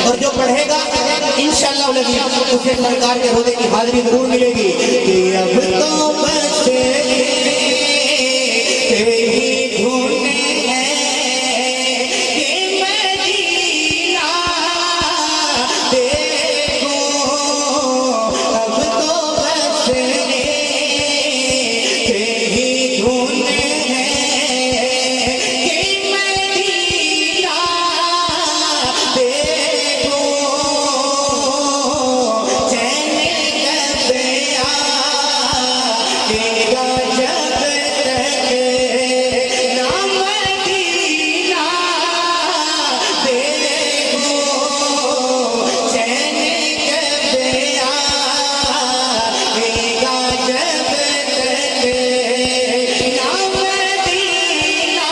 और जो पढ़ेगा इंशाअल्लाह उसे सरकार के रोज़े की हाजिरी जरूर मिलेगी कि अब तो बस तेरी ढूंढने हैं कि मदीना देखो, अब तो बस तेरी ढूंढने हैं कि मदीना देखो, चैन कब आएगा जब तक ना मदीना देखो, चैन कब आएगा जब तक ना मदीना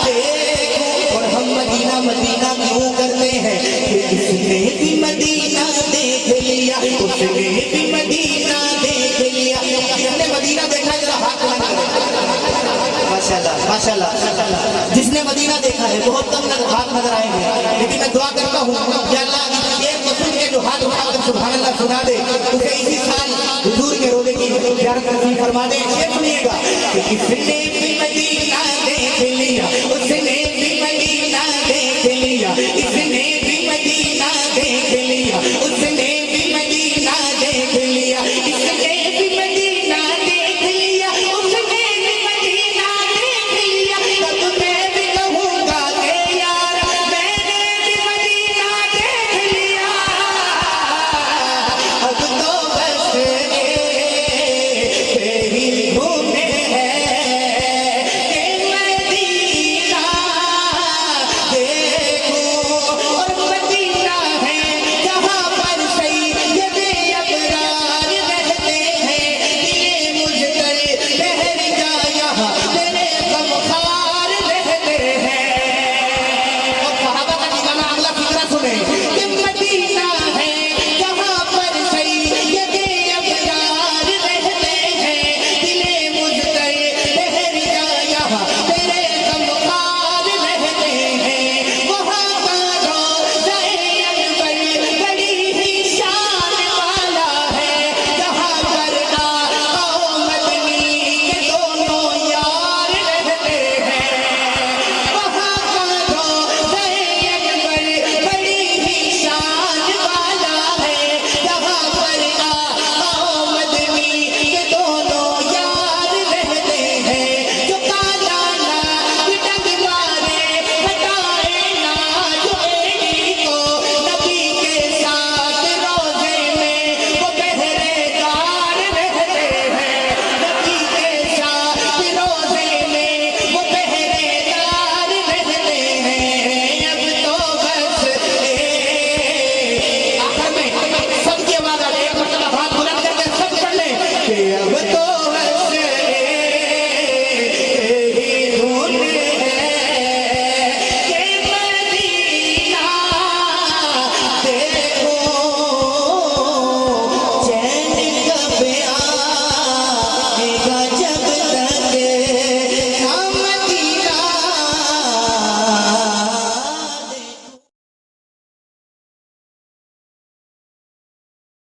देखो। और हम मदीना मदीना क्यों करते हैं कि इसने भी मदीना देख लिया, उसने भी मदीना देख लिया। जिसने मदीना देखा जरा हाथ बुलंद करें। माशाल्लाह माशाल्लाह, जिसने मदीना देखा है बहुत कम हाथ नजर आएंगे, लेकिन मैं दुआ करता हूँ कि अल्लाह एक मुस्लिम के जो हाथ उठाकर सुभान अल्लाह सुना दे उसे इसी साल हुजूर के रोज़े की ज़ियारत नसीब फरमा दे। ये सुनिएगा कि किसने भी मदीना